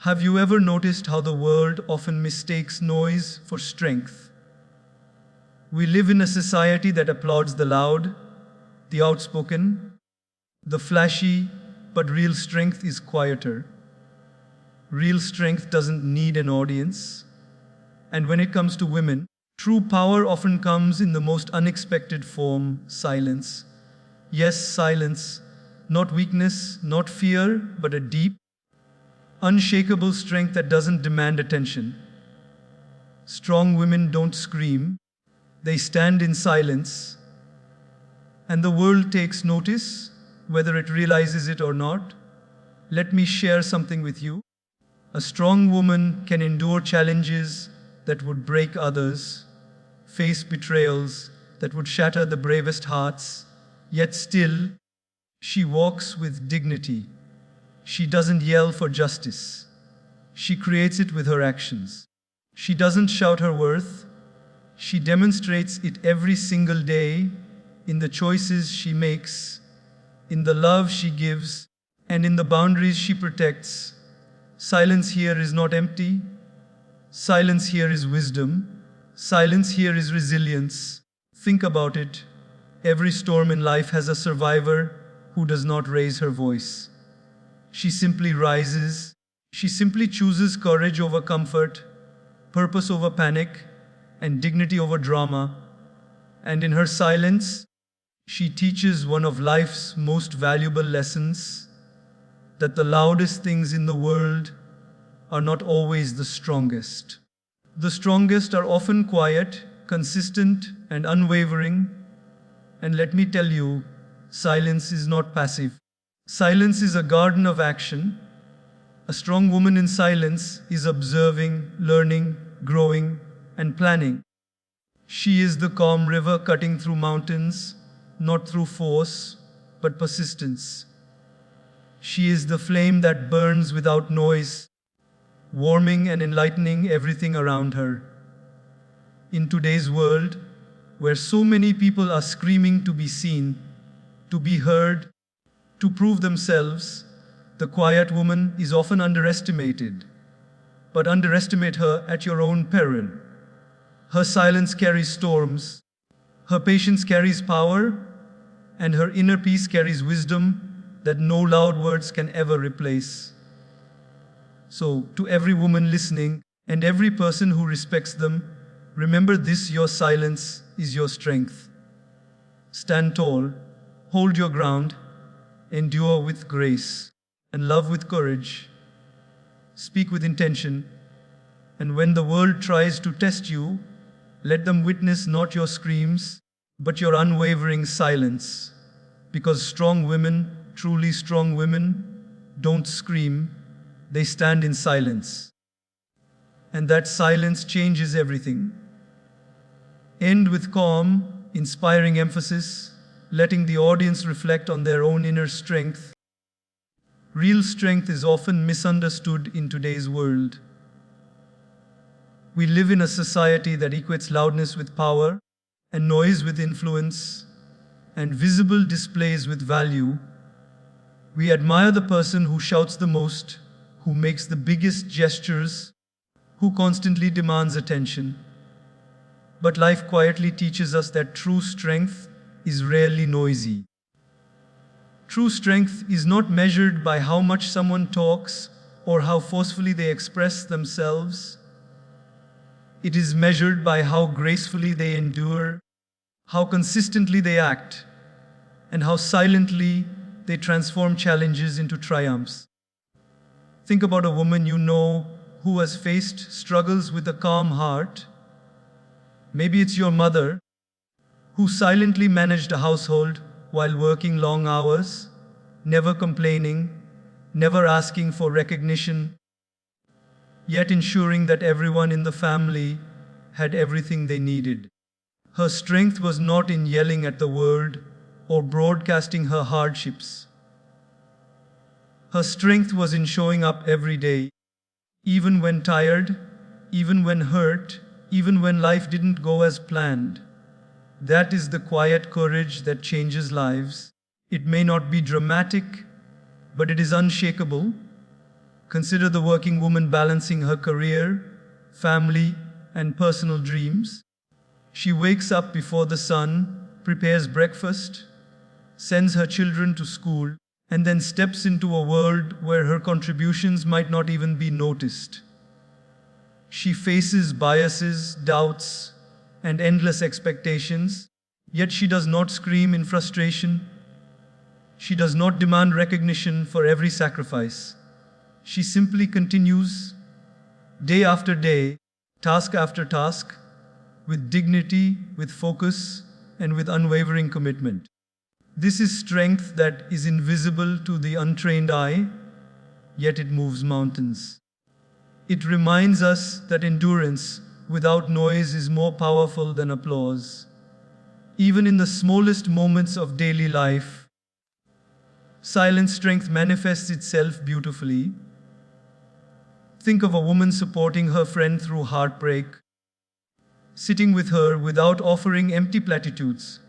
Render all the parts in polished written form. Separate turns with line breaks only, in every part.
Have you ever noticed how the world often mistakes noise for strength? We live in a society that applauds the loud, the outspoken, the flashy, but real strength is quieter. Real strength doesn't need an audience. And when it comes to women, true power often comes in the most unexpected form: silence. Yes, silence. Not weakness, not fear, but a deep, unshakable strength that doesn't demand attention. Strong women don't scream, they stand in silence, and the world takes notice, whether it realizes it or not. Let me share something with you. A strong woman can endure challenges that would break others, face betrayals that would shatter the bravest hearts, yet still, she walks with dignity. She doesn't yell for justice. She creates it with her actions. She doesn't shout her worth. She demonstrates it every single day in the choices she makes, in the love she gives, and in the boundaries she protects. Silence here is not empty. Silence here is wisdom. Silence here is resilience. Think about it. Every storm in life has a survivor who does not raise her voice. She simply rises. She simply chooses courage over comfort, purpose over panic, and dignity over drama. And in her silence, she teaches one of life's most valuable lessons: that the loudest things in the world are not always the strongest. The strongest are often quiet, consistent, and unwavering. And let me tell you, silence is not passive. Silence is a garden of action. A strong woman in silence is observing, learning, growing, and planning. She is the calm river cutting through mountains, not through force, but persistence. She is the flame that burns without noise, warming and enlightening everything around her. In today's world, where so many people are screaming to be seen, to be heard, to prove themselves, the quiet woman is often underestimated. But underestimate her at your own peril. Her silence carries storms, her patience carries power, and her inner peace carries wisdom that no loud words can ever replace. So, to every woman listening and every person who respects them, remember this: your silence is your strength. Stand tall, hold your ground, endure with grace, and love with courage. Speak with intention, and when the world tries to test you, let them witness not your screams, but your unwavering silence. Because strong women, truly strong women, don't scream, they stand in silence. And that silence changes everything. End with calm, inspiring emphasis, letting the audience reflect on their own inner strength. Real strength is often misunderstood in today's world. We live in a society that equates loudness with power, and noise with influence, and visible displays with value. We admire the person who shouts the most, who makes the biggest gestures, who constantly demands attention. But life quietly teaches us that true strength is rarely noisy. True strength is not measured by how much someone talks or how forcefully they express themselves. It is measured by how gracefully they endure, how consistently they act, and how silently they transform challenges into triumphs. Think about a woman you know who has faced struggles with a calm heart. Maybe it's your mother, who silently managed a household while working long hours, never complaining, never asking for recognition, yet ensuring that everyone in the family had everything they needed. Her strength was not in yelling at the world or broadcasting her hardships. Her strength was in showing up every day, even when tired, even when hurt, even when life didn't go as planned. That is the quiet courage that changes lives. It may not be dramatic, but it is unshakable. Consider the working woman balancing her career, family, and personal dreams. She wakes up before the sun, prepares breakfast, sends her children to school, and then steps into a world where her contributions might not even be noticed. She faces biases, doubts, and endless expectations, yet she does not scream in frustration. She does not demand recognition for every sacrifice. She simply continues, day after day, task after task, with dignity, with focus, and with unwavering commitment. This is strength that is invisible to the untrained eye, yet it moves mountains. It reminds us that endurance without noise is more powerful than applause. Even in the smallest moments of daily life, silent strength manifests itself beautifully. Think of a woman supporting her friend through heartbreak, sitting with her without offering empty platitudes,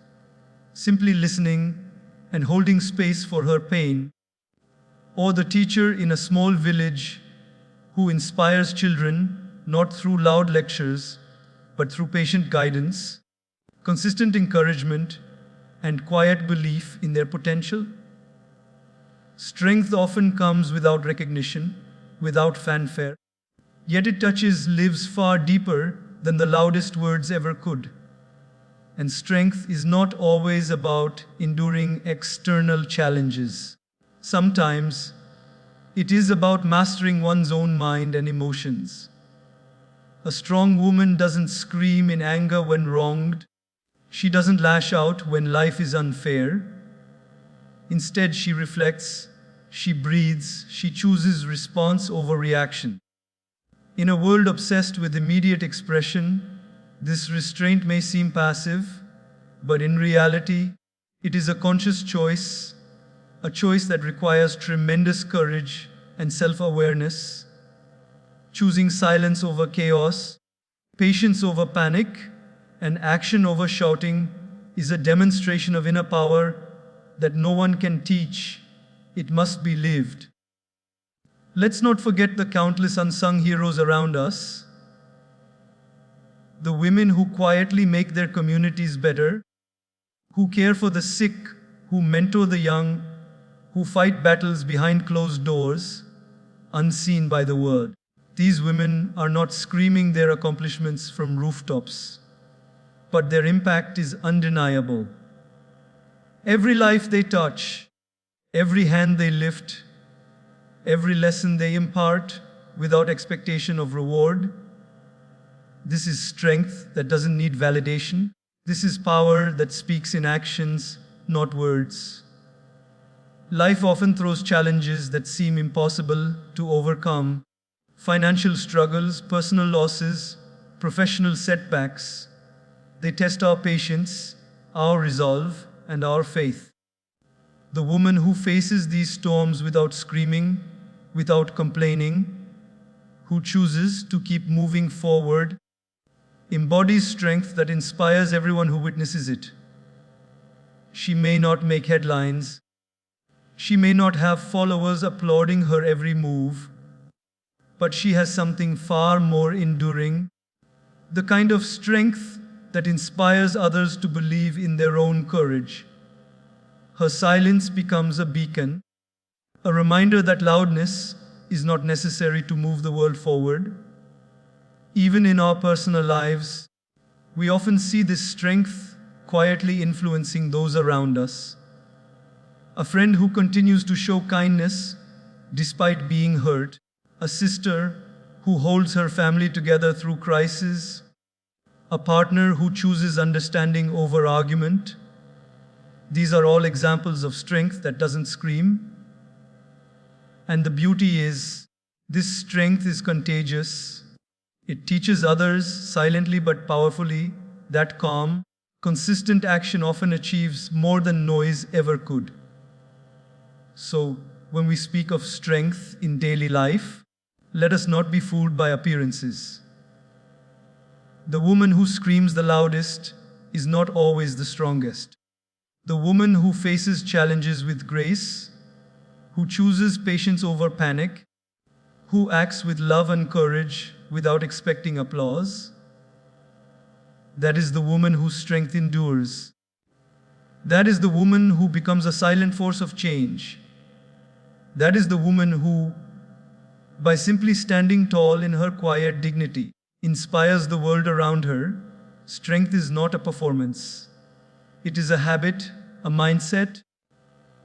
simply listening and holding space for her pain. Or the teacher in a small village who inspires children not through loud lectures, but through patient guidance, consistent encouragement, and quiet belief in their potential. Strength often comes without recognition, without fanfare, yet it lives far deeper than the loudest words ever could. And strength is not always about enduring external challenges. Sometimes it is about mastering one's own mind and emotions. A strong woman doesn't scream in anger when wronged. She doesn't lash out when life is unfair. Instead, she reflects, she breathes, she chooses response over reaction. In a world obsessed with immediate expression, this restraint may seem passive, but in reality, it is a conscious choice, a choice that requires tremendous courage and self-awareness, choosing silence over chaos, patience over panic, and action over shouting is a demonstration of inner power that no one can teach. It must be lived. Let's not forget the countless unsung heroes around us. The women who quietly make their communities better, who care for the sick, who mentor the young, who fight battles behind closed doors, unseen by the world. These women are not screaming their accomplishments from rooftops, but their impact is undeniable. Every life they touch, every hand they lift, every lesson they impart without expectation of reward. This is strength that doesn't need validation. This is power that speaks in actions, not words. Life often throws challenges that seem impossible to overcome. Financial struggles, personal losses, professional setbacks. They test our patience, our resolve, and our faith. The woman who faces these storms without screaming, without complaining, who chooses to keep moving forward, embodies strength that inspires everyone who witnesses it. She may not make headlines. She may not have followers applauding her every move, but she has something far more enduring, the kind of strength that inspires others to believe in their own courage. Her silence becomes a beacon, a reminder that loudness is not necessary to move the world forward. Even in our personal lives, we often see this strength quietly influencing those around us. A friend who continues to show kindness despite being hurt, a sister who holds her family together through crisis, a partner who chooses understanding over argument. These are all examples of strength that doesn't scream. And the beauty is, this strength is contagious. It teaches others silently but powerfully that calm, consistent action often achieves more than noise ever could. So, when we speak of strength in daily life, let us not be fooled by appearances. The woman who screams the loudest is not always the strongest. The woman who faces challenges with grace, who chooses patience over panic, who acts with love and courage without expecting applause. That is the woman whose strength endures. That is the woman who becomes a silent force of change. That is the woman who, by simply standing tall in her quiet dignity, inspires the world around her. Strength is not a performance. It is a habit, a mindset,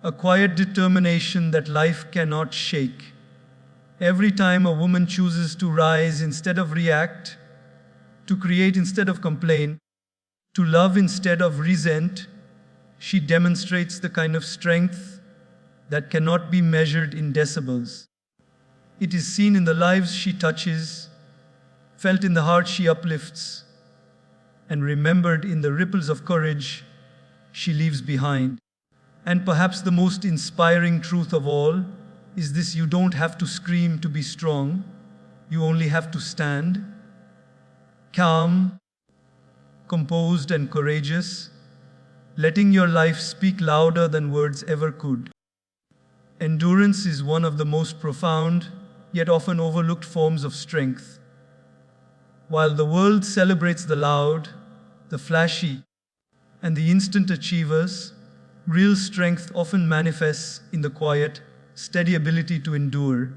a quiet determination that life cannot shake. Every time a woman chooses to rise instead of react, to create instead of complain, to love instead of resent, she demonstrates the kind of strength that cannot be measured in decibels. It is seen in the lives she touches, felt in the heart she uplifts, and remembered in the ripples of courage she leaves behind. And perhaps the most inspiring truth of all is this: you don't have to scream to be strong, you only have to stand, calm, composed, and courageous, letting your life speak louder than words ever could. Endurance is one of the most profound, yet often overlooked forms of strength. While the world celebrates the loud, the flashy, and the instant achievers, real strength often manifests in the quiet, steady ability to endure.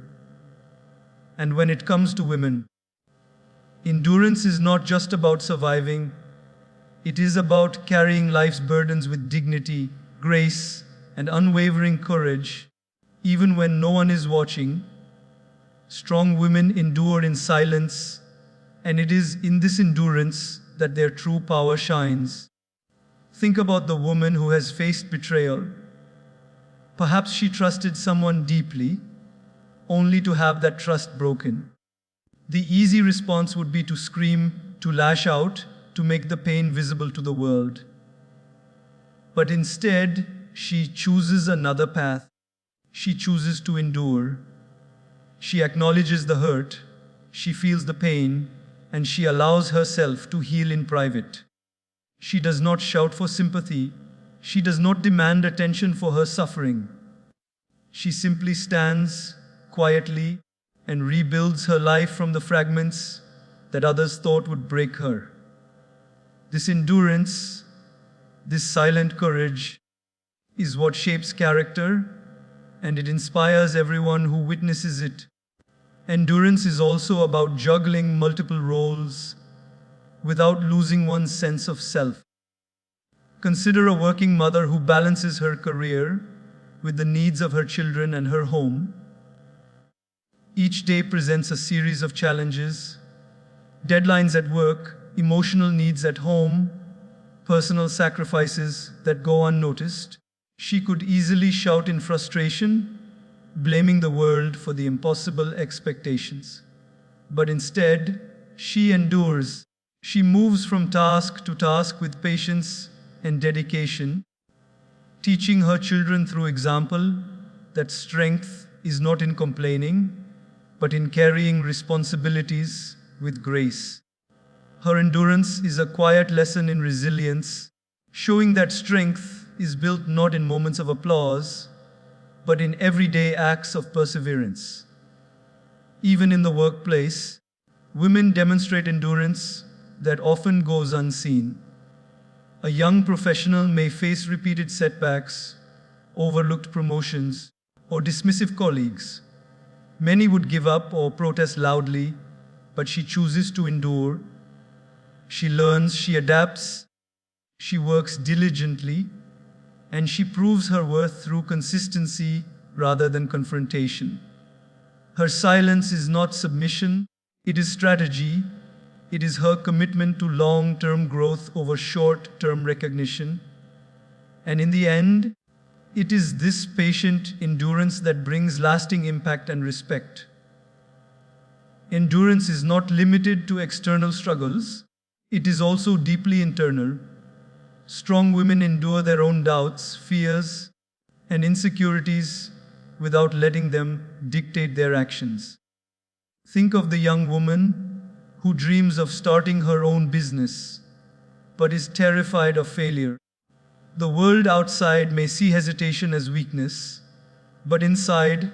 And when it comes to women, endurance is not just about surviving, it is about carrying life's burdens with dignity, grace, and unwavering courage, even when no one is watching. Strong women endure in silence, and it is in this endurance that their true power shines. Think about the woman who has faced betrayal. Perhaps she trusted someone deeply, only to have that trust broken. The easy response would be to scream, to lash out, to make the pain visible to the world. But instead, she chooses another path. She chooses to endure. She acknowledges the hurt, she feels the pain, and she allows herself to heal in private. She does not shout for sympathy. She does not demand attention for her suffering. She simply stands quietly and rebuilds her life from the fragments that others thought would break her. This endurance, this silent courage, is what shapes character, and it inspires everyone who witnesses it. Endurance is also about juggling multiple roles without losing one's sense of self. Consider a working mother who balances her career with the needs of her children and her home. Each day presents a series of challenges: deadlines at work, emotional needs at home, personal sacrifices that go unnoticed. She could easily shout in frustration, blaming the world for the impossible expectations. But instead, she endures. She moves from task to task with patience and dedication, teaching her children through example that strength is not in complaining, but in carrying responsibilities with grace. Her endurance is a quiet lesson in resilience, showing that strength is built not in moments of applause, but in everyday acts of perseverance. Even in the workplace, women demonstrate endurance that often goes unseen. A young professional may face repeated setbacks, overlooked promotions, or dismissive colleagues. Many would give up or protest loudly, but she chooses to endure. She learns, she adapts, she works diligently, and she proves her worth through consistency rather than confrontation. Her silence is not submission, it is strategy. It is her commitment to long-term growth over short-term recognition. And in the end, it is this patient endurance that brings lasting impact and respect. Endurance is not limited to external struggles, it is also deeply internal. Strong women endure their own doubts, fears, and insecurities without letting them dictate their actions. Think of the young woman who dreams of starting her own business, but is terrified of failure. The world outside may see hesitation as weakness, but inside,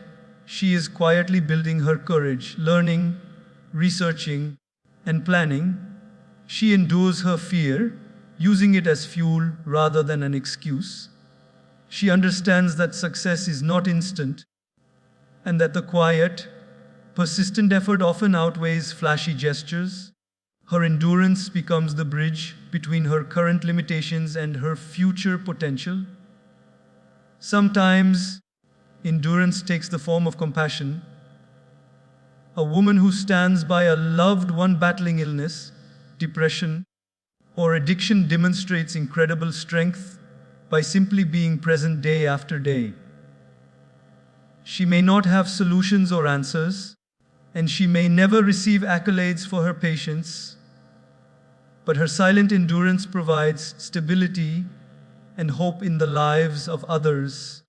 she is quietly building her courage, learning, researching, and planning. She endures her fear, using it as fuel rather than an excuse. She understands that success is not instant, and that the quiet, persistent effort often outweighs flashy gestures. Her endurance becomes the bridge between her current limitations and her future potential. Sometimes, endurance takes the form of compassion. A woman who stands by a loved one battling illness, depression, or addiction demonstrates incredible strength by simply being present day after day. She may not have solutions or answers, and she may never receive accolades for her patience, but her silent endurance provides stability and hope in the lives of others.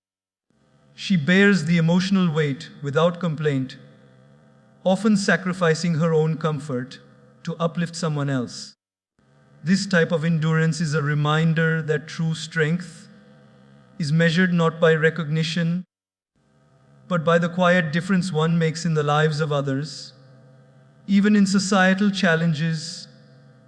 She bears the emotional weight without complaint, often sacrificing her own comfort to uplift someone else. This type of endurance is a reminder that true strength is measured not by recognition, but by the quiet difference one makes in the lives of others. Even in societal challenges,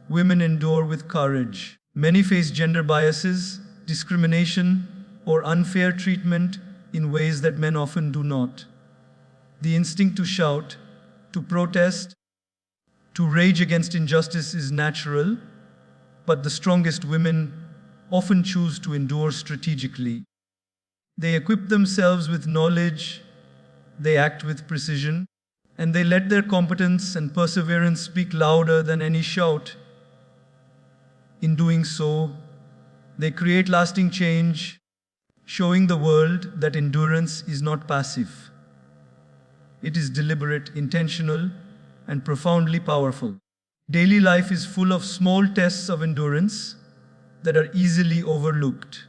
women endure with courage. Many face gender biases, discrimination, or unfair treatment in ways that men often do not. The instinct to shout, to protest, to rage against injustice is natural, but the strongest women often choose to endure strategically. They equip themselves with knowledge, they act with precision, and they let their competence and perseverance speak louder than any shout. In doing so, they create lasting change, showing the world that endurance is not passive. It is deliberate, intentional, and profoundly powerful. Daily life is full of small tests of endurance that are easily overlooked.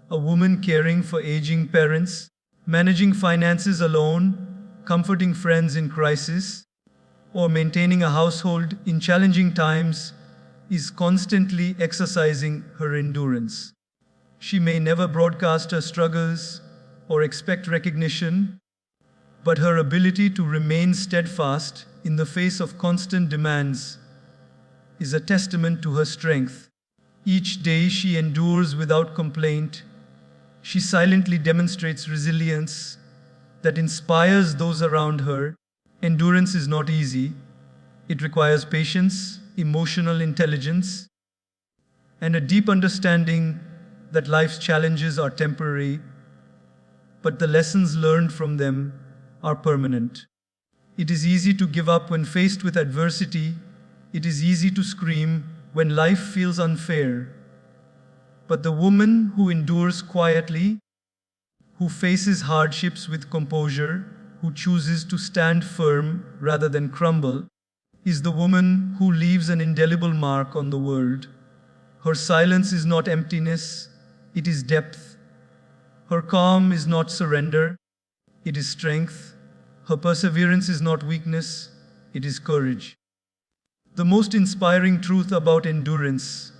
A woman caring for aging parents, managing finances alone, comforting friends in crisis, or maintaining a household in challenging times is constantly exercising her endurance. She may never broadcast her struggles or expect recognition, but her ability to remain steadfast in the face of constant demands is a testament to her strength. Each day she endures without complaint. She silently demonstrates resilience that inspires those around her. Endurance is not easy. It requires patience, emotional intelligence, and a deep understanding that life's challenges are temporary, but the lessons learned from them are permanent. It is easy to give up when faced with adversity. It is easy to scream when life feels unfair. But the woman who endures quietly, who faces hardships with composure, who chooses to stand firm rather than crumble, is the woman who leaves an indelible mark on the world. Her silence is not emptiness, it is depth. Her calm is not surrender, it is strength. Her perseverance is not weakness, it is courage. The most inspiring truth about endurance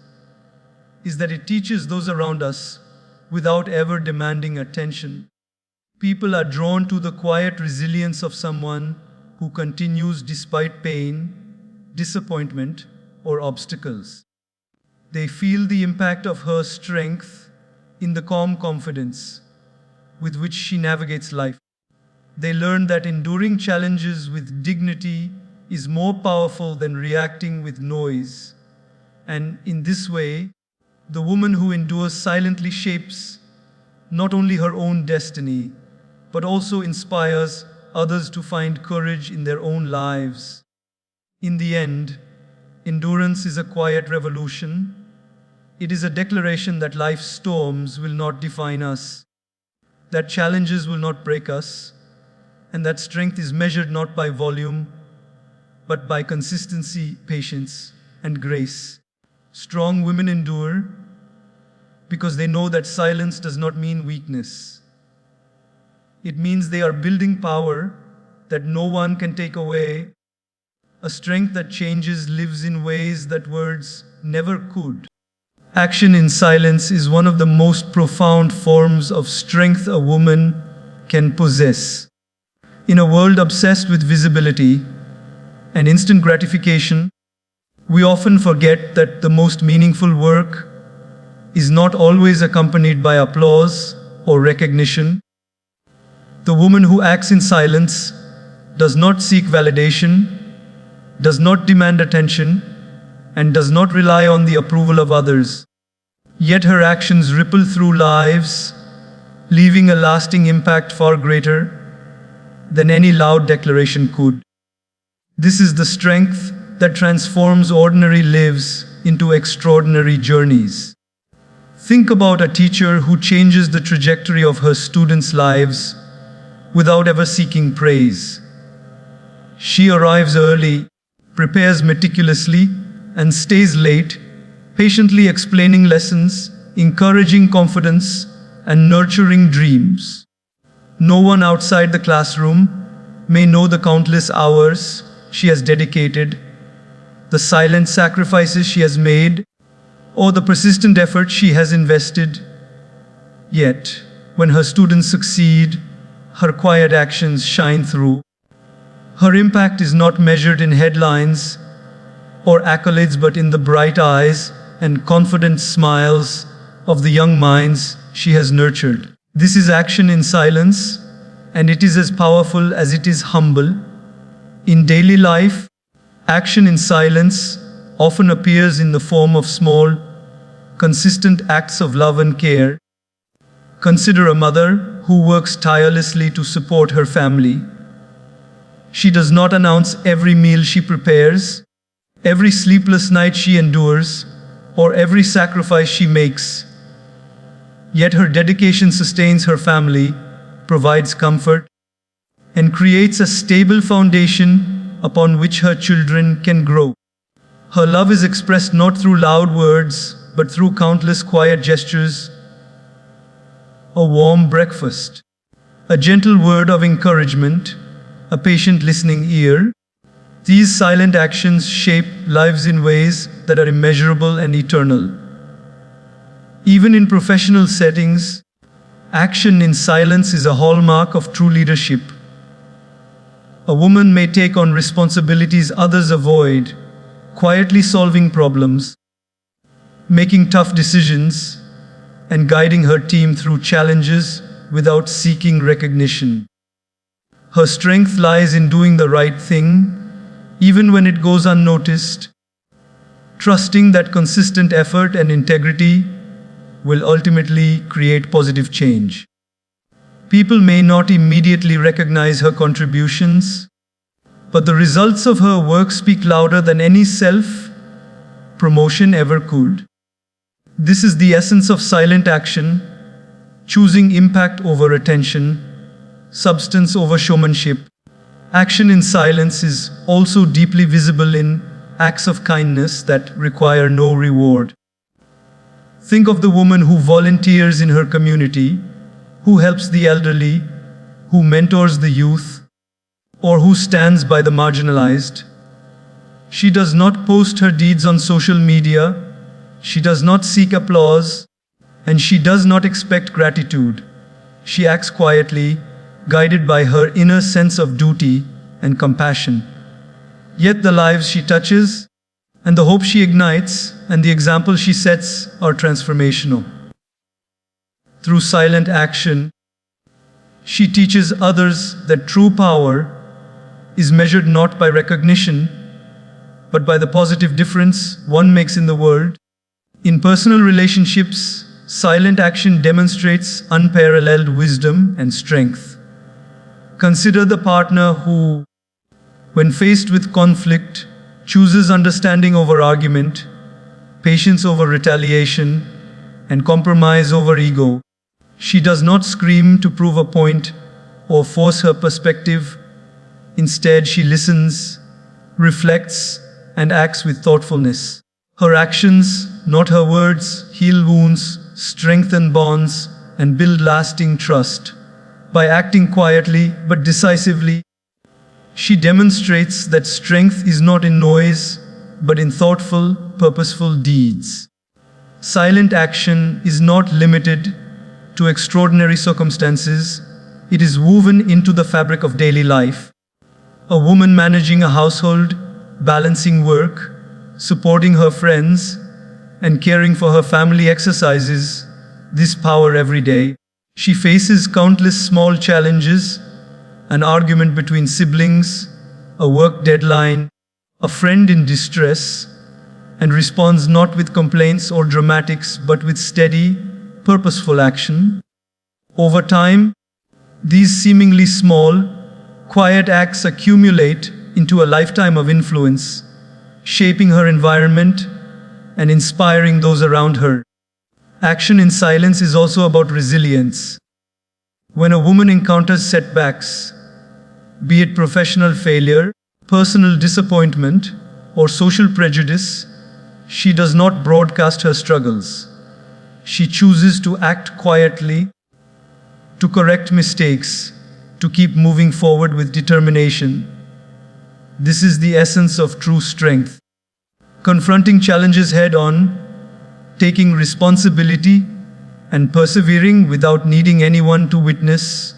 is that it teaches those around us without ever demanding attention. People are drawn to the quiet resilience of someone who continues despite pain, disappointment, or obstacles. They feel the impact of her strength in the calm confidence with which she navigates life. They learn that enduring challenges with dignity is more powerful than reacting with noise. And in this way, the woman who endures silently shapes not only her own destiny, but also inspires others to find courage in their own lives. In the end, endurance is a quiet revolution. It is a declaration that life's storms will not define us, that challenges will not break us, and that strength is measured not by volume, but by consistency, patience, and grace. Strong women endure because they know that silence does not mean weakness. It means they are building power that no one can take away, a strength that changes lives in ways that words never could. Action in silence is one of the most profound forms of strength a woman can possess. In a world obsessed with visibility and instant gratification, we often forget that the most meaningful work is not always accompanied by applause or recognition. The woman who acts in silence does not seek validation, does not demand attention, and does not rely on the approval of others. Yet her actions ripple through lives, leaving a lasting impact far greater than any loud declaration could. This is the strength that transforms ordinary lives into extraordinary journeys. Think about a teacher who changes the trajectory of her students' lives without ever seeking praise. She arrives early, prepares meticulously, and stays late, patiently explaining lessons, encouraging confidence, and nurturing dreams. No one outside the classroom may know the countless hours she has dedicated, the silent sacrifices she has made, or the persistent effort she has invested. Yet, when her students succeed, her quiet actions shine through. Her impact is not measured in headlines or accolades, but in the bright eyes and confident smiles of the young minds she has nurtured. This is action in silence, and it is as powerful as it is humble. In daily life, action in silence often appears in the form of small, consistent acts of love and care. Consider a mother who works tirelessly to support her family. She does not announce every meal she prepares, every sleepless night she endures, or every sacrifice she makes. Yet her dedication sustains her family, provides comfort, and creates a stable foundation upon which her children can grow. Her love is expressed not through loud words, but through countless quiet gestures. A warm breakfast, a gentle word of encouragement, a patient listening ear. These silent actions shape lives in ways that are immeasurable and eternal. Even in professional settings, action in silence is a hallmark of true leadership. A woman may take on responsibilities others avoid, quietly solving problems, making tough decisions, and guiding her team through challenges without seeking recognition. Her strength lies in doing the right thing, even when it goes unnoticed, trusting that consistent effort and integrity will ultimately create positive change. People may not immediately recognize her contributions, but the results of her work speak louder than any self-promotion ever could. This is the essence of silent action, choosing impact over attention, substance over showmanship. Action in silence is also deeply visible in acts of kindness that require no reward. Think of the woman who volunteers in her community, who helps the elderly, who mentors the youth, or who stands by the marginalized. She does not post her deeds on social media, she does not seek applause, and she does not expect gratitude. She acts quietly, guided by her inner sense of duty and compassion. Yet the lives she touches, and the hope she ignites, and the example she sets are transformational. Through silent action, she teaches others that true power is measured not by recognition, but by the positive difference one makes in the world. In personal relationships, silent action demonstrates unparalleled wisdom and strength. Consider the partner who, when faced with conflict, chooses understanding over argument, patience over retaliation, and compromise over ego. She does not scream to prove a point or force her perspective. Instead, she listens, reflects, and acts with thoughtfulness. Her actions, not her words, heal wounds, strengthen bonds, and build lasting trust. By acting quietly but decisively, she demonstrates that strength is not in noise, but in thoughtful, purposeful deeds. Silent action is not limited to extraordinary circumstances. It is woven into the fabric of daily life. A woman managing a household, balancing work, supporting her friends, and caring for her family exercises this power every day. She faces countless small challenges, an argument between siblings, a work deadline, a friend in distress, and responds not with complaints or dramatics but with steady, purposeful action. Over time, these seemingly small, quiet acts accumulate into a lifetime of influence, shaping her environment and inspiring those around her. Action in silence is also about resilience. When a woman encounters setbacks, be it professional failure, personal disappointment, or social prejudice, she does not broadcast her struggles. She chooses to act quietly, to correct mistakes, to keep moving forward with determination. This is the essence of true strength. Confronting challenges head on, taking responsibility, and persevering without needing anyone to witness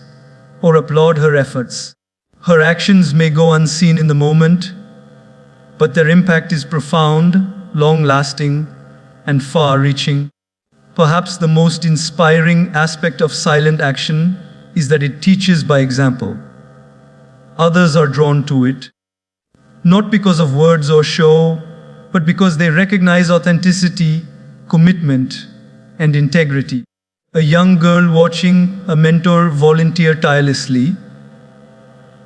or applaud her efforts. Her actions may go unseen in the moment, but their impact is profound, long-lasting, and far-reaching. Perhaps the most inspiring aspect of silent action is that it teaches by example. Others are drawn to it, not because of words or show, but because they recognize authenticity, commitment, and integrity. A young girl watching a mentor volunteer tirelessly,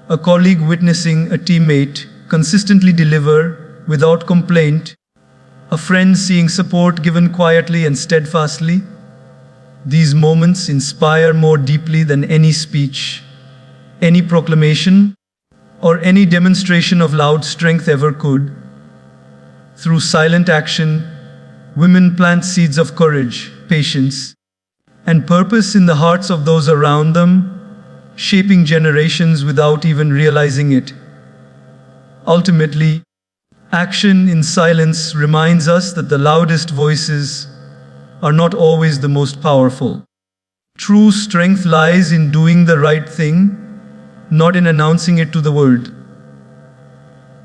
a colleague witnessing a teammate consistently deliver without complaint, a friend seeing support given quietly and steadfastly. These moments inspire more deeply than any speech, any proclamation, or any demonstration of loud strength ever could. Through silent action, women plant seeds of courage, patience, and purpose in the hearts of those around them, shaping generations without even realizing it. Ultimately, action in silence reminds us that the loudest voices are not always the most powerful. True strength lies in doing the right thing, not in announcing it to the world.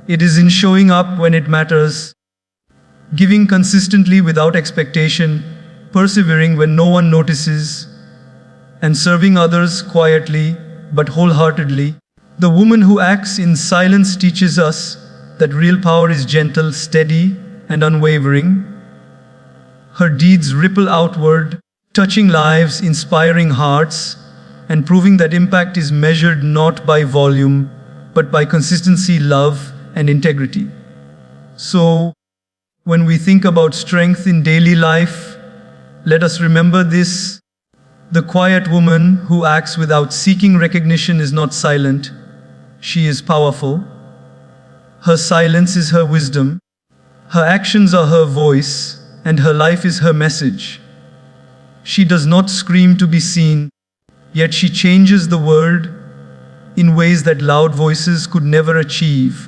It is in showing up when it matters, giving consistently without expectation, persevering when no one notices, and serving others quietly but wholeheartedly. The woman who acts in silence teaches us that real power is gentle, steady, and unwavering. Her deeds ripple outward, touching lives, inspiring hearts, and proving that impact is measured not by volume, but by consistency, love, and integrity. So, when we think about strength in daily life, let us remember this. The quiet woman who acts without seeking recognition is not silent. She is powerful. Her silence is her wisdom. Her actions are her voice, and her life is her message. She does not scream to be seen, yet she changes the world in ways that loud voices could never achieve.